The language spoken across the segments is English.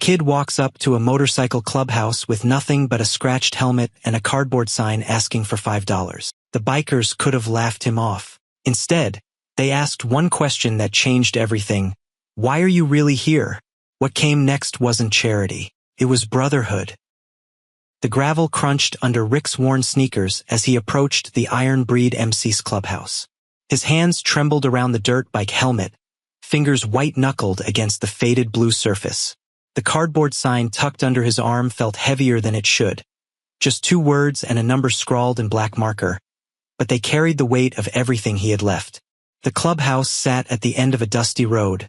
kid walks up to a motorcycle clubhouse with nothing but a scratched helmet and a cardboard sign asking for $5. The bikers could have laughed him off. Instead, they asked one question that changed everything. Why are you really here? What came next wasn't charity. It was brotherhood. The gravel crunched under Rick's worn sneakers as he approached the Iron Breed MC's clubhouse. His hands trembled around the dirt bike helmet, fingers white-knuckled against the faded blue surface. The cardboard sign tucked under his arm felt heavier than it should. Just 2 words and a number scrawled in black marker, but they carried the weight of everything he had left. The clubhouse sat at the end of a dusty road,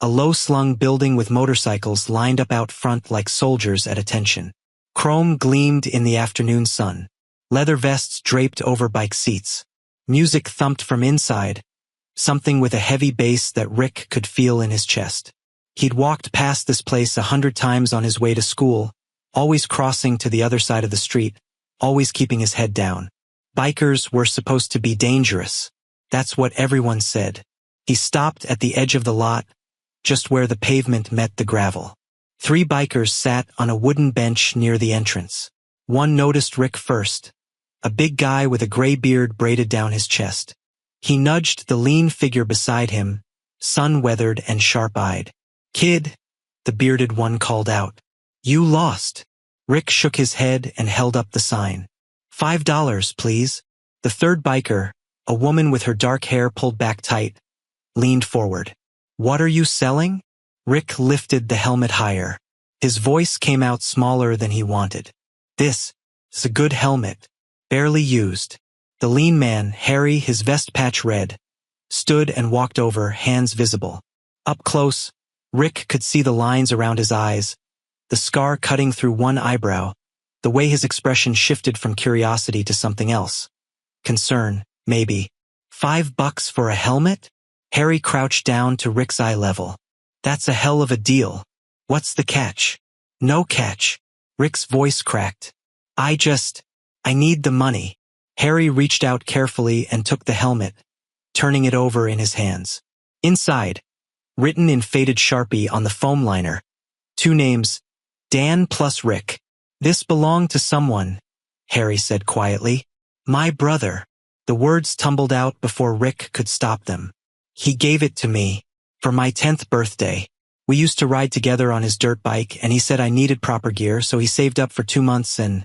a low-slung building with motorcycles lined up out front like soldiers at attention. Chrome gleamed in the afternoon sun. Leather vests draped over bike seats. Music thumped from inside, something with a heavy bass that Rick could feel in his chest. He'd walked past this place 100 times on his way to school, always crossing to the other side of the street, always keeping his head down. Bikers were supposed to be dangerous. That's what everyone said. He stopped at the edge of the lot, just where the pavement met the gravel. 3 bikers sat on a wooden bench near the entrance. One noticed Rick first, a big guy with a gray beard braided down his chest. He nudged the lean figure beside him, sun-weathered and sharp-eyed. "Kid," the bearded one called out. "You lost." Rick shook his head and held up the sign. $5, please." The third biker, a woman with her dark hair pulled back tight, leaned forward. "What are you selling?" Rick lifted the helmet higher. His voice came out smaller than he wanted. "This is a good helmet, barely used." The lean man, hairy, his vest patch red, stood and walked over, hands visible. Up close, Rick could see the lines around his eyes, the scar cutting through one eyebrow, the way his expression shifted from curiosity to something else. Concern, maybe. $5 for a helmet? Harry crouched down to Rick's eye level. "That's a hell of a deal. What's the catch?" "No catch." Rick's voice cracked. I need the money." Harry reached out carefully and took the helmet, turning it over in his hands. Inside, written in faded Sharpie on the foam liner, 2 names, Dan plus Rick. "This belonged to someone," Harry said quietly. "My brother." The words tumbled out before Rick could stop them. "He gave it to me for my 10th birthday. We used to ride together on his dirt bike, and he said I needed proper gear, so he saved up for 2 months and—"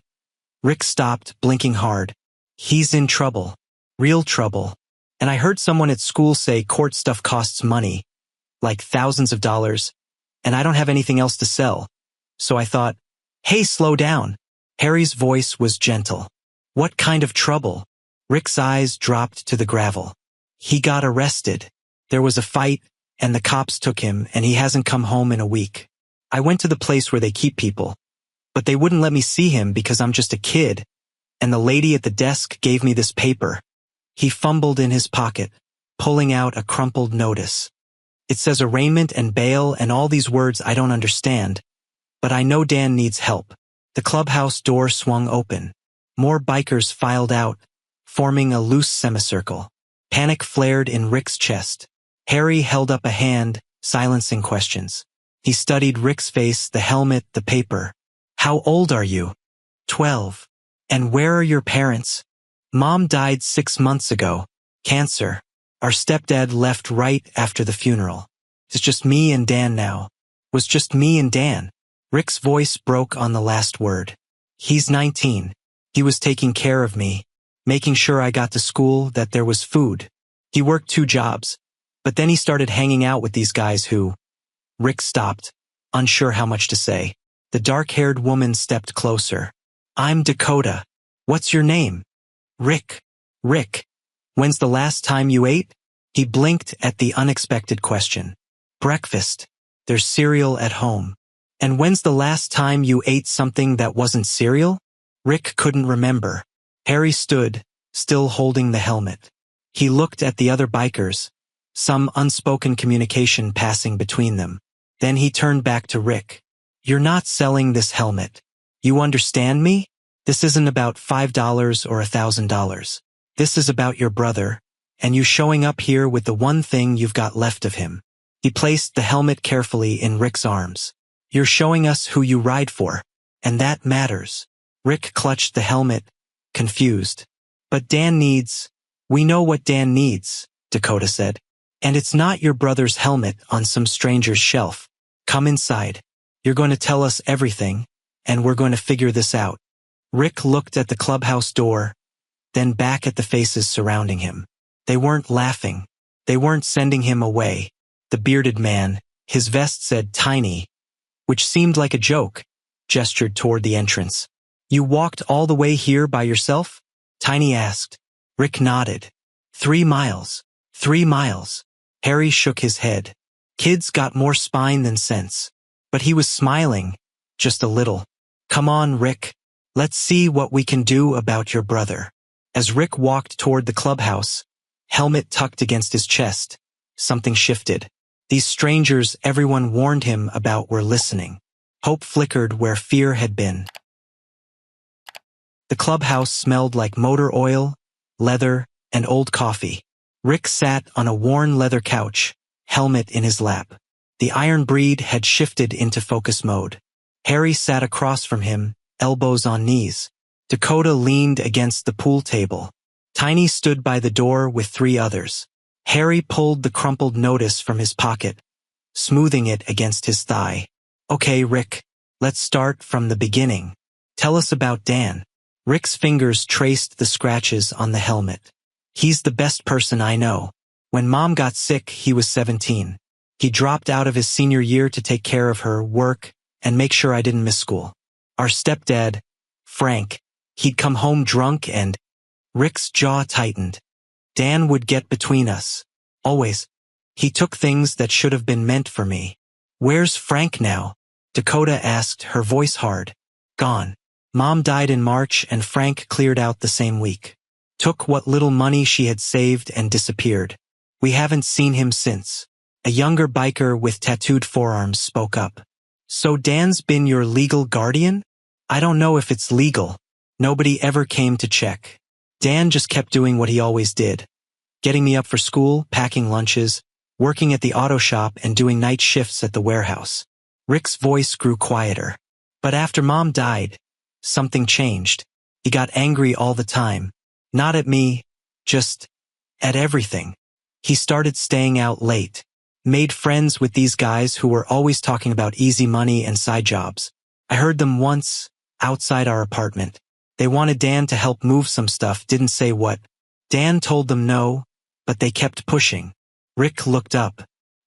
Rick stopped, blinking hard. "He's in trouble. Real trouble. And I heard someone at school say court stuff costs money, like thousands of dollars, and I don't have anything else to sell. So I thought, hey, slow down." Harry's voice was gentle. "What kind of trouble?" Rick's eyes dropped to the gravel. "He got arrested. There was a fight, and the cops took him, and he hasn't come home in a week. I went to the place where they keep people, but they wouldn't let me see him because I'm just a kid, and the lady at the desk gave me this paper." He fumbled in his pocket, pulling out a crumpled notice. "It says arraignment and bail and all these words I don't understand, but I know Dan needs help." The clubhouse door swung open. More bikers filed out, forming a loose semicircle. Panic flared in Rick's chest. Harry held up a hand, silencing questions. He studied Rick's face, the helmet, the paper. "How old are you?" 12. "And where are your parents?" "Mom died 6 months ago. Cancer. Our stepdad left right after the funeral. It's just me and Dan now." Was just me and Dan. Rick's voice broke on the last word. "He's 19. He was taking care of me, making sure I got to school, that there was food. He worked 2 jobs, but then he started hanging out with these guys who—" Rick stopped, unsure how much to say. The dark-haired woman stepped closer. "I'm Dakota. What's your name?" "Rick." "Rick. When's the last time you ate?" He blinked at the unexpected question. "Breakfast. There's cereal at home." "And when's the last time you ate something that wasn't cereal?" Rick couldn't remember. Harry stood, still holding the helmet. He looked at the other bikers, some unspoken communication passing between them. Then he turned back to Rick. "You're not selling this helmet. You understand me? This isn't about $5 or $1,000. This is about your brother, and you showing up here with the one thing you've got left of him." He placed the helmet carefully in Rick's arms. You're showing us who you ride for, and that matters. Rick clutched the helmet, confused. But we know what Dan needs, Dakota said. And it's not your brother's helmet on some stranger's shelf. Come inside. You're going to tell us everything, and we're going to figure this out. Rick looked at the clubhouse door, then back at the faces surrounding him. They weren't laughing. They weren't sending him away. The bearded man, his vest said Tiny, which seemed like a joke, gestured toward the entrance. You walked all the way here by yourself? Tiny asked. Rick nodded. 3 miles. 3 miles. Harry shook his head. Kids got more spine than sense. But he was smiling, just a little. Come on, Rick. Let's see what we can do about your brother. As Rick walked toward the clubhouse, helmet tucked against his chest, something shifted. These strangers everyone warned him about were listening. Hope flickered where fear had been. The clubhouse smelled like motor oil, leather, and old coffee. Rick sat on a worn leather couch, helmet in his lap. The iron breed had shifted into focus mode. Harry sat across from him, elbows on knees. Dakota leaned against the pool table. Tiny stood by the door with 3 others. Harry pulled the crumpled notice from his pocket, smoothing it against his thigh. Okay, Rick, let's start from the beginning. Tell us about Dan. Rick's fingers traced the scratches on the helmet. He's the best person I know. When Mom got sick, he was 17. He dropped out of his senior year to take care of her, work, and make sure I didn't miss school. Our stepdad, Frank, he'd come home drunk and... Rick's jaw tightened. Dan would get between us. Always. He took things that should have been meant for me. Where's Frank now? Dakota asked, her voice hard. Gone. Mom died in March and Frank cleared out the same week. Took what little money she had saved and disappeared. We haven't seen him since. A younger biker with tattooed forearms spoke up. So Dan's been your legal guardian? I don't know if it's legal. Nobody ever came to check. Dan just kept doing what he always did. Getting me up for school, packing lunches, working at the auto shop and doing night shifts at the warehouse. Rick's voice grew quieter. But after Mom died, something changed. He got angry all the time. Not at me, just at everything. He started staying out late. Made friends with these guys who were always talking about easy money and side jobs. I heard them once, outside our apartment. They wanted Dan to help move some stuff, didn't say what. Dan told them no, but they kept pushing. Rick looked up.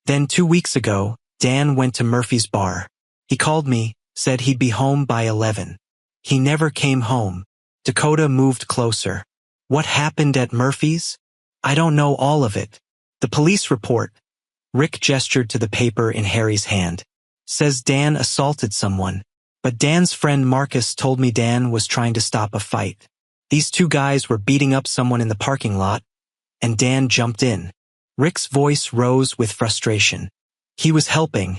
Then 2 weeks ago, Dan went to Murphy's bar. He called me, said he'd be home by 11. He never came home. Dakota moved closer. What happened at Murphy's? I don't know all of it. The police report. Rick gestured to the paper in Harry's hand. Says Dan assaulted someone. But Dan's friend Marcus told me Dan was trying to stop a fight. These 2 guys were beating up someone in the parking lot, and Dan jumped in. Rick's voice rose with frustration. He was helping,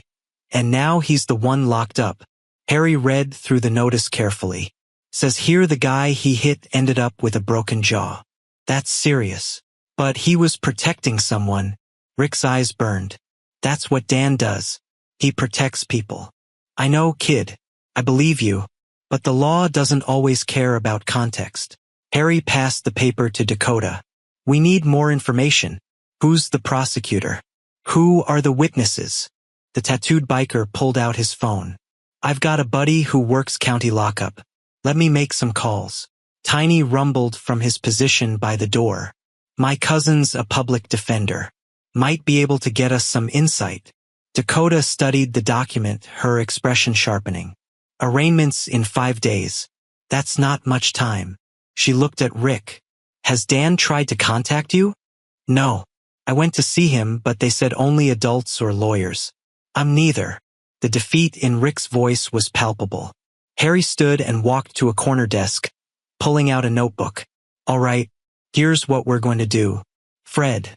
and now he's the one locked up. Harry read through the notice carefully. Says here the guy he hit ended up with a broken jaw. That's serious. But he was protecting someone. Rick's eyes burned. That's what Dan does. He protects people. I know, kid. I believe you. But the law doesn't always care about context. Harry passed the paper to Dakota. We need more information. Who's the prosecutor? Who are the witnesses? The tattooed biker pulled out his phone. I've got a buddy who works county lockup. Let me make some calls. Tiny rumbled from his position by the door. My cousin's a public defender. Might be able to get us some insight. Dakota studied the document, her expression sharpening. Arraignments in 5 days. That's not much time. She looked at Rick. Has Dan tried to contact you? No. I went to see him, but they said only adults or lawyers. I'm neither. The defeat in Rick's voice was palpable. Harry stood and walked to a corner desk, pulling out a notebook. All right, here's what we're going to do. Fred.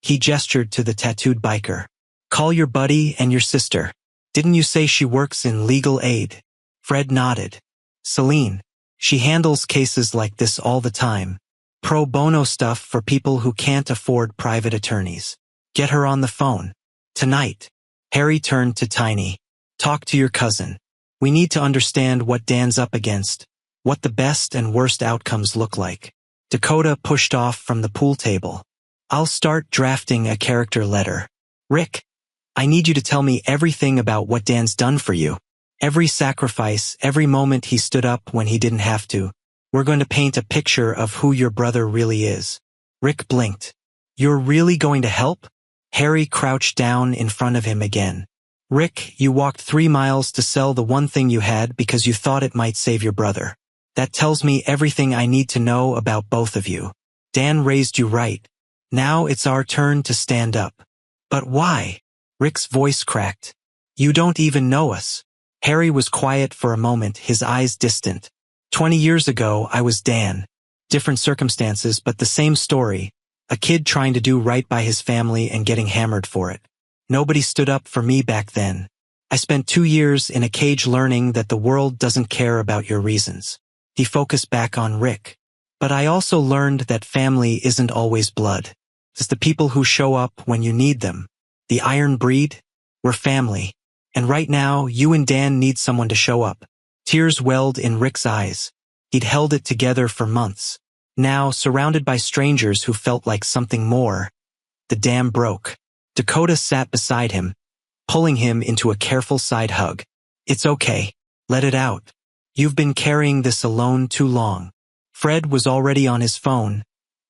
He gestured to the tattooed biker. Call your buddy and your sister. Didn't you say she works in legal aid? Fred nodded. Celine. She handles cases like this all the time. Pro bono stuff for people who can't afford private attorneys. Get her on the phone. Tonight. Harry turned to Tiny. Talk to your cousin. We need to understand what Dan's up against, what the best and worst outcomes look like. Dakota pushed off from the pool table. I'll start drafting a character letter. Rick, I need you to tell me everything about what Dan's done for you. Every sacrifice, every moment he stood up when he didn't have to. We're going to paint a picture of who your brother really is. Rick blinked. You're really going to help? Harry crouched down in front of him again. Rick, you walked 3 miles to sell the one thing you had because you thought it might save your brother. That tells me everything I need to know about both of you. Dan raised you right. Now it's our turn to stand up. But why? Rick's voice cracked. You don't even know us. Harry was quiet for a moment, his eyes distant. 20 years ago, I was Dan. Different circumstances, but the same story. A kid trying to do right by his family and getting hammered for it. Nobody stood up for me back then. I spent 2 years in a cage learning that the world doesn't care about your reasons. He focused back on Rick. But I also learned that family isn't always blood. It's the people who show up when you need them. The iron breed? We're family. And right now, you and Dan need someone to show up. Tears welled in Rick's eyes. He'd held it together for months. Now, surrounded by strangers who felt like something more, the dam broke. Dakota sat beside him, pulling him into a careful side hug. It's okay. Let it out. You've been carrying this alone too long. Fred was already on his phone,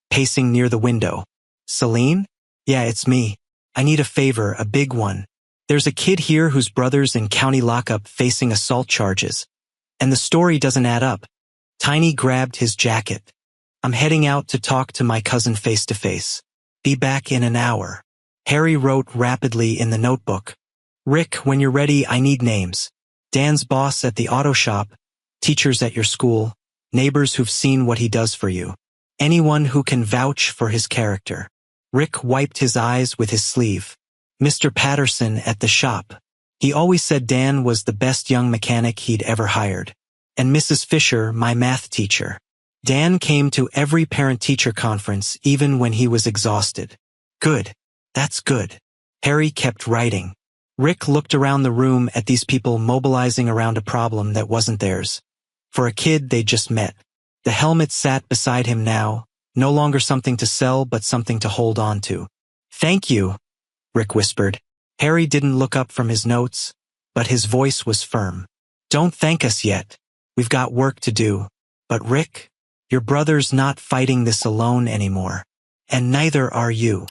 pacing near the window. Celine? Yeah, it's me. I need a favor, a big one. There's a kid here whose brother's in county lockup facing assault charges. And the story doesn't add up. Tiny grabbed his jacket. I'm heading out to talk to my cousin face to face. Be back in an hour. Harry wrote rapidly in the notebook. Rick, when you're ready, I need names. Dan's boss at the auto shop, teachers at your school, neighbors who've seen what he does for you. Anyone who can vouch for his character. Rick wiped his eyes with his sleeve. Mr. Patterson at the shop. He always said Dan was the best young mechanic he'd ever hired. And Mrs. Fisher, my math teacher. Dan came to every parent-teacher conference, even when he was exhausted. Good. That's good. Harry kept writing. Rick looked around the room at these people mobilizing around a problem that wasn't theirs. For a kid they just met. The helmet sat beside him now, no longer something to sell but something to hold on to. Thank you, Rick whispered. Harry didn't look up from his notes, but his voice was firm. Don't thank us yet. We've got work to do. But Rick, your brother's not fighting this alone anymore. And neither are you.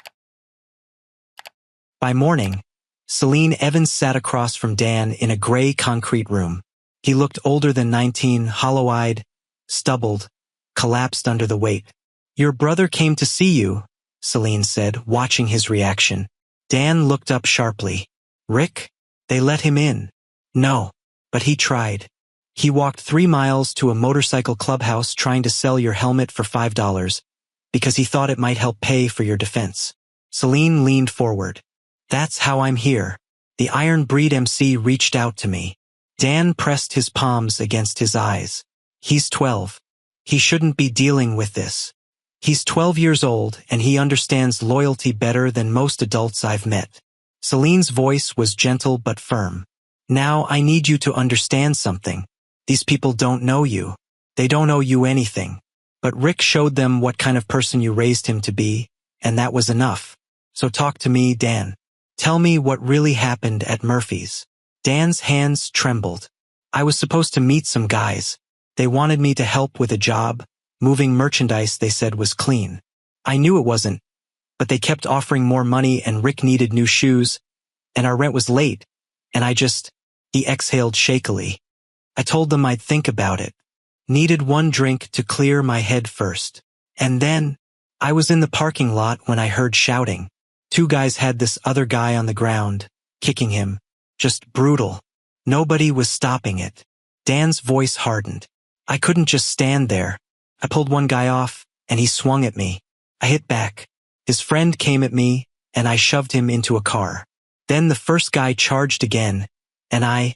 By morning, Celine Evans sat across from Dan in a gray concrete room. He looked older than 19, hollow-eyed, stubbled, collapsed under the weight. Your brother came to see you, Celine said, watching his reaction. Dan looked up sharply. Rick? They let him in. No, but he tried. He walked 3 miles to a motorcycle clubhouse trying to sell your helmet for $5 because he thought it might help pay for your defense. Celine leaned forward. That's how I'm here. The Iron Breed MC reached out to me. Dan pressed his palms against his eyes. He's 12. He shouldn't be dealing with this. He's 12 years old and he understands loyalty better than most adults I've met. Celine's voice was gentle but firm. Now I need you to understand something. These people don't know you. They don't owe you anything. But Rick showed them what kind of person you raised him to be, and that was enough. So talk to me, Dan. Tell me what really happened at Murphy's. Dan's hands trembled. I was supposed to meet some guys. They wanted me to help with a job. Moving merchandise they said was clean. I knew it wasn't, but they kept offering more money and Rick needed new shoes, and our rent was late, and he exhaled shakily. I told them I'd think about it. Needed one drink to clear my head first. And then, I was in the parking lot when I heard shouting. 2 guys had this other guy on the ground, kicking him. Just brutal. Nobody was stopping it. Dan's voice hardened. I couldn't just stand there. I pulled one guy off, and he swung at me. I hit back. His friend came at me, and I shoved him into a car. Then the first guy charged again, and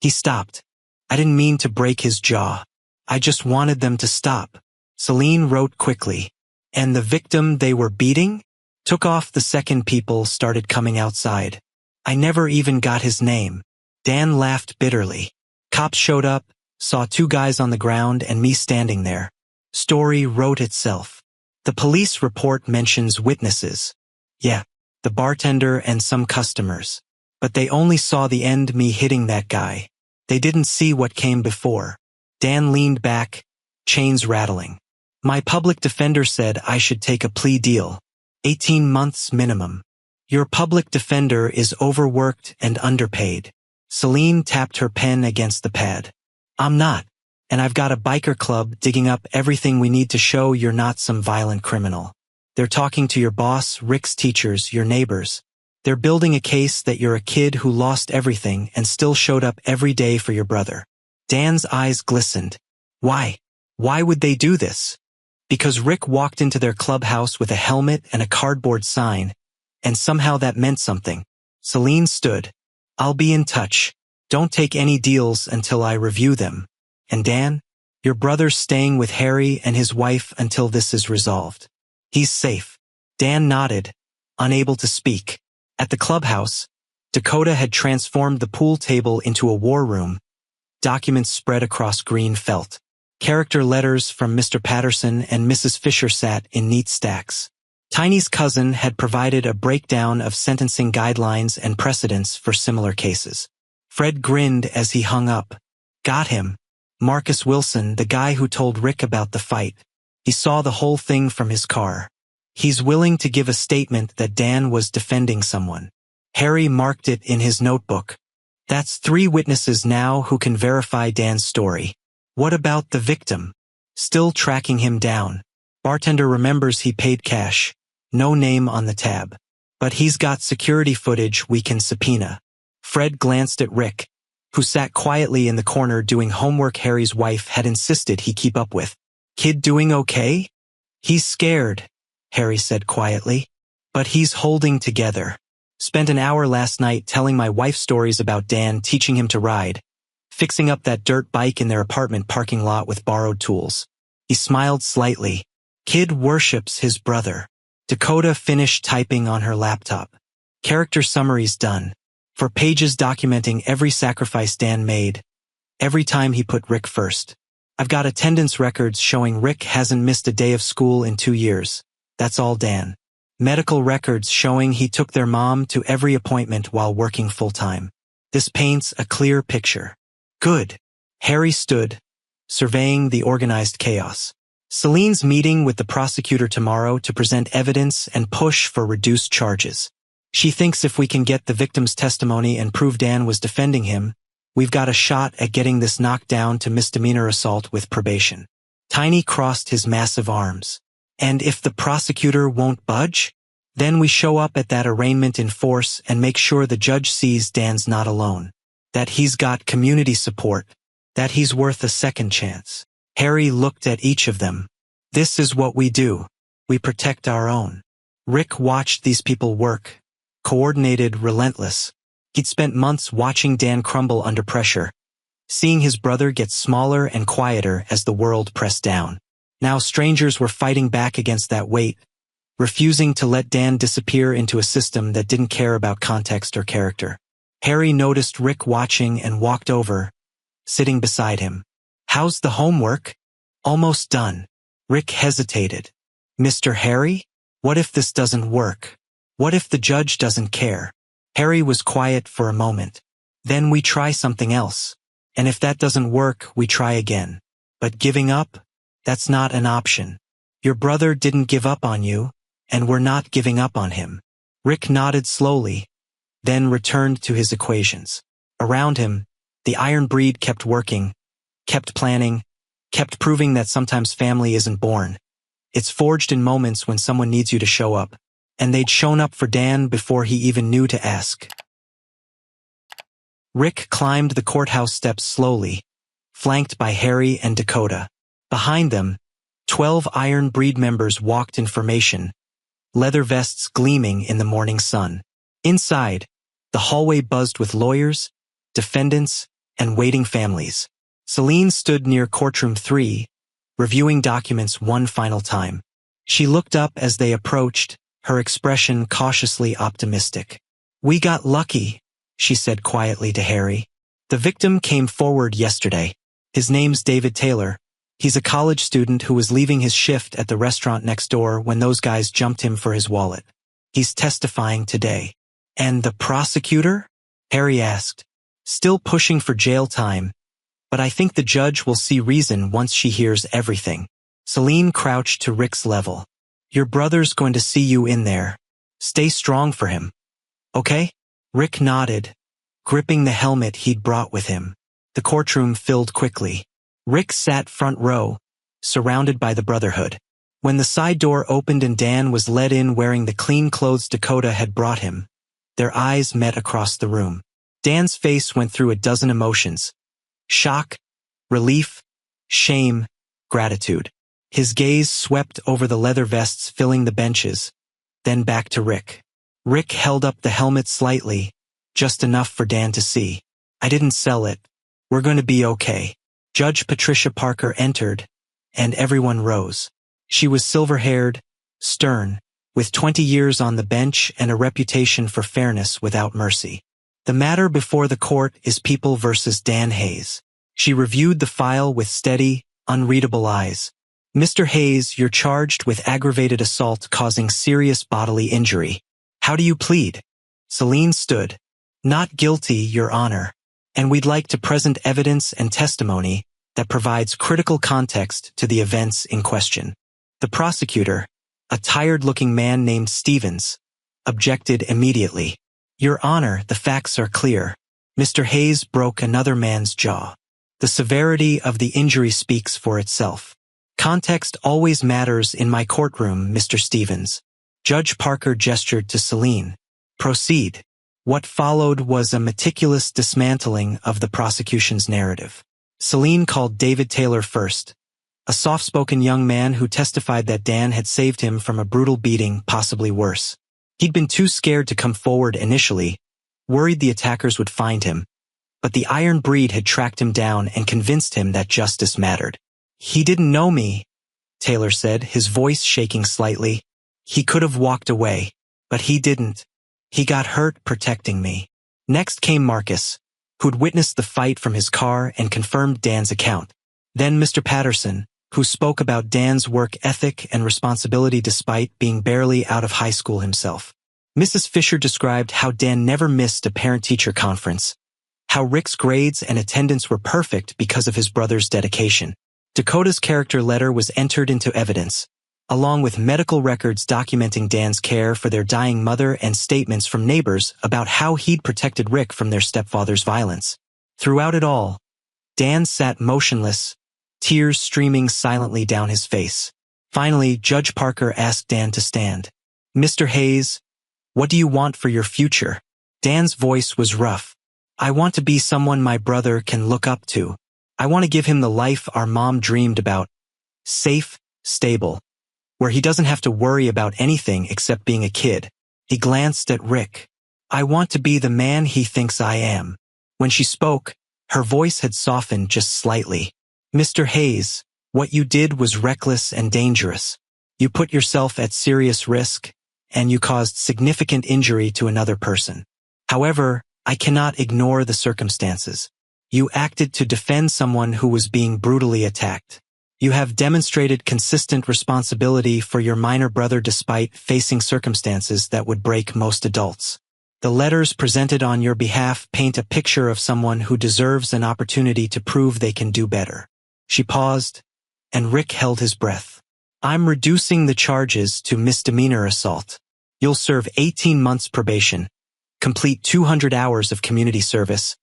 he stopped. I didn't mean to break his jaw. I just wanted them to stop. Celine wrote quickly. And the victim they were beating? Took off the second people started coming outside. I never even got his name. Dan laughed bitterly. Cops showed up, saw two guys on the ground and me standing there. Story wrote itself. The police report mentions witnesses. Yeah, the bartender and some customers. But they only saw the end, me hitting that guy. They didn't see what came before. Dan leaned back, chains rattling. My public defender said I should take a plea deal. 18 months minimum. Your public defender is overworked and underpaid. Celine tapped her pen against the pad. I'm not. And I've got a biker club digging up everything we need to show you're not some violent criminal. They're talking to your boss, Rick's teachers, your neighbors. They're building a case that you're a kid who lost everything and still showed up every day for your brother. Dan's eyes glistened. Why? Why would they do this? Because Rick walked into their clubhouse with a helmet and a cardboard sign, and somehow that meant something. Celine stood. I'll be in touch. Don't take any deals until I review them. And Dan, your brother's staying with Harry and his wife until this is resolved. He's safe. Dan nodded, unable to speak. At the clubhouse, Dakota had transformed the pool table into a war room. Documents spread across green felt. Character letters from Mr. Patterson and Mrs. Fisher sat in neat stacks. Tiny's cousin had provided a breakdown of sentencing guidelines and precedents for similar cases. Fred grinned as he hung up. Got him. Marcus Wilson, the guy who told Rick about the fight. He saw the whole thing from his car. He's willing to give a statement that Dan was defending someone. Harry marked it in his notebook. That's 3 witnesses now who can verify Dan's story. What about the victim? Still tracking him down. Bartender remembers he paid cash. No name on the tab. But he's got security footage we can subpoena. Fred glanced at Rick, who sat quietly in the corner doing homework Harry's wife had insisted he keep up with. Kid doing okay? He's scared, Harry said quietly. But he's holding together. Spent an hour last night telling my wife stories about Dan teaching him to ride, fixing up that dirt bike in their apartment parking lot with borrowed tools. He smiled slightly. Kid worships his brother. Dakota finished typing on her laptop. Character summaries done. For pages documenting every sacrifice Dan made. Every time he put Rick first. I've got attendance records showing Rick hasn't missed a day of school in 2 years. That's all Dan. Medical records showing he took their mom to every appointment while working full-time. This paints a clear picture. Good. Harry stood, surveying the organized chaos. Celine's meeting with the prosecutor tomorrow to present evidence and push for reduced charges. She thinks if we can get the victim's testimony and prove Dan was defending him, we've got a shot at getting this knocked down to misdemeanor assault with probation. Tiny crossed his massive arms. And if the prosecutor won't budge? Then we show up at that arraignment in force and make sure the judge sees Dan's not alone. That he's got community support. That he's worth a second chance. Harry looked at each of them. This is what we do. We protect our own. Rick watched these people work. Coordinated, relentless. He'd spent months watching Dan crumble under pressure, seeing his brother get smaller and quieter as the world pressed down. Now strangers were fighting back against that weight, refusing to let Dan disappear into a system that didn't care about context or character. Harry noticed Rick watching and walked over, sitting beside him. How's the homework? Almost done. Rick hesitated. Mr. Harry? What if this doesn't work? What if the judge doesn't care? Harry was quiet for a moment. Then we try something else. And if that doesn't work, we try again. But giving up? That's not an option. Your brother didn't give up on you, and we're not giving up on him. Rick nodded slowly, then returned to his equations. Around him, the iron breed kept working, kept planning, kept proving that sometimes family isn't born. It's forged in moments when someone needs you to show up. And they'd shown up for Dan before he even knew to ask. Rick climbed the courthouse steps slowly, flanked by Harry and Dakota. Behind them, 12 Iron Breed members walked in formation, leather vests gleaming in the morning sun. Inside, the hallway buzzed with lawyers, defendants, and waiting families. Celine stood near courtroom 3, reviewing documents one final time. She looked up as they approached, her expression cautiously optimistic. We got lucky, she said quietly to Harry. The victim came forward yesterday. His name's David Taylor. He's a college student who was leaving his shift at the restaurant next door when those guys jumped him for his wallet. He's testifying today. And the prosecutor? Harry asked. Still pushing for jail time, but I think the judge will see reason once she hears everything. Celine crouched to Rick's level. Your brother's going to see you in there. Stay strong for him. Okay? Rick nodded, gripping the helmet he'd brought with him. The courtroom filled quickly. Rick sat front row, surrounded by the Brotherhood. When the side door opened and Dan was led in wearing the clean clothes Dakota had brought him, their eyes met across the room. Dan's face went through a dozen emotions. Shock, relief, shame, gratitude. His gaze swept over the leather vests filling the benches, then back to Rick. Rick held up the helmet slightly, just enough for Dan to see. I didn't sell it. We're going to be okay. Judge Patricia Parker entered, and everyone rose. She was silver-haired, stern, with 20 years on the bench and a reputation for fairness without mercy. The matter before the court is People versus Dan Hayes. She reviewed the file with steady, unreadable eyes. Mr. Hayes, you're charged with aggravated assault causing serious bodily injury. How do you plead? Celine stood. Not guilty, Your Honor. And we'd like to present evidence and testimony that provides critical context to the events in question. The prosecutor, a tired-looking man named Stevens, objected immediately. Your Honor, the facts are clear. Mr. Hayes broke another man's jaw. The severity of the injury speaks for itself. Context always matters in my courtroom, Mr. Stevens. Judge Parker gestured to Celine. Proceed. What followed was a meticulous dismantling of the prosecution's narrative. Celine called David Taylor first, a soft-spoken young man who testified that Dan had saved him from a brutal beating, possibly worse. He'd been too scared to come forward initially, worried the attackers would find him, but the Iron Breed had tracked him down and convinced him that justice mattered. He didn't know me, Taylor said, his voice shaking slightly. He could have walked away, but he didn't. He got hurt protecting me. Next came Marcus, who'd witnessed the fight from his car and confirmed Dan's account. Then Mr. Patterson, who spoke about Dan's work ethic and responsibility despite being barely out of high school himself. Mrs. Fisher described how Dan never missed a parent-teacher conference, how Rick's grades and attendance were perfect because of his brother's dedication. Dakota's character letter was entered into evidence, along with medical records documenting Dan's care for their dying mother and statements from neighbors about how he'd protected Rick from their stepfather's violence. Throughout it all, Dan sat motionless, tears streaming silently down his face. Finally, Judge Parker asked Dan to stand. Mr. Hayes, what do you want for your future? Dan's voice was rough. I want to be someone my brother can look up to. I want to give him the life our mom dreamed about. Safe, stable, where he doesn't have to worry about anything except being a kid. He glanced at Rick. I want to be the man he thinks I am. When she spoke, her voice had softened just slightly. Mr. Hayes, what you did was reckless and dangerous. You put yourself at serious risk, and you caused significant injury to another person. However, I cannot ignore the circumstances. You acted to defend someone who was being brutally attacked. You have demonstrated consistent responsibility for your minor brother despite facing circumstances that would break most adults. The letters presented on your behalf paint a picture of someone who deserves an opportunity to prove they can do better. She paused, and Rick held his breath. I'm reducing the charges to misdemeanor assault. You'll serve 18 months probation, complete 200 hours of community service,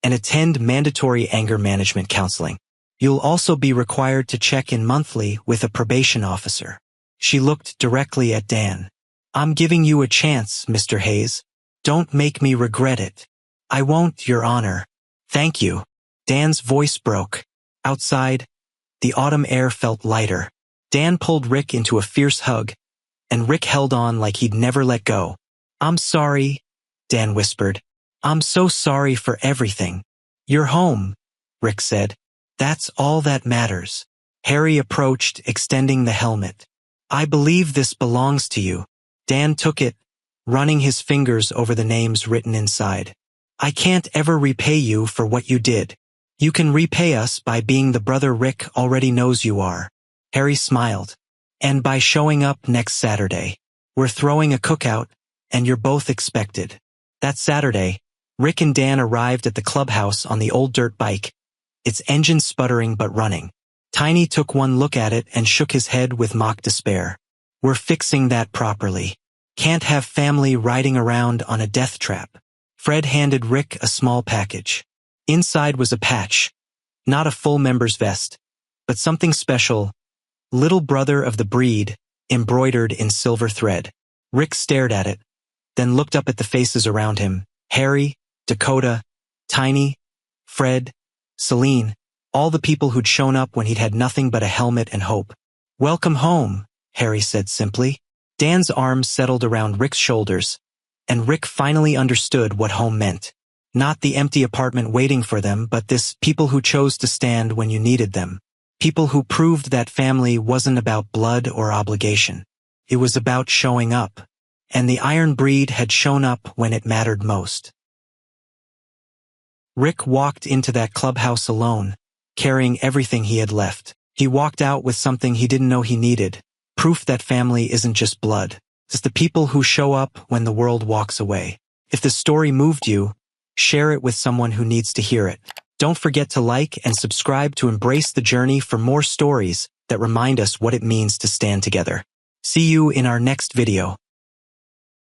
and attend mandatory anger management counseling. You'll also be required to check in monthly with a probation officer. She looked directly at Dan. I'm giving you a chance, Mr. Hayes. Don't make me regret it. I won't, Your Honor. Thank you. Dan's voice broke. Outside, the autumn air felt lighter. Dan pulled Rick into a fierce hug, and Rick held on like he'd never let go. I'm sorry, Dan whispered. I'm so sorry for everything. You're home, Rick said. That's all that matters. Harry approached, extending the helmet. I believe this belongs to you. Dan took it, running his fingers over the names written inside. I can't ever repay you for what you did. You can repay us by being the brother Rick already knows you are. Harry smiled. And by showing up next Saturday. We're throwing a cookout, and you're both expected. That Saturday, Rick and Dan arrived at the clubhouse on the old dirt bike, its engine sputtering but running. Tiny took one look at it and shook his head with mock despair. We're fixing that properly. Can't have family riding around on a death trap. Fred handed Rick a small package. Inside was a patch. Not a full member's vest, but something special. Little brother of the breed, embroidered in silver thread. Rick stared at it, then looked up at the faces around him. Harry, Dakota, Tiny, Fred, Celine, all the people who'd shown up when he'd had nothing but a helmet and hope. Welcome home, Harry said simply. Dan's arms settled around Rick's shoulders, and Rick finally understood what home meant. Not the empty apartment waiting for them, but this people who chose to stand when you needed them. People who proved that family wasn't about blood or obligation. It was about showing up. And the Iron Breed had shown up when it mattered most. Rick walked into that clubhouse alone, carrying everything he had left. He walked out with something he didn't know he needed. Proof that family isn't just blood. It's the people who show up when the world walks away. If the story moved you, share it with someone who needs to hear it. Don't forget to like and subscribe to embrace the journey for more stories that remind us what it means to stand together. See you in our next video.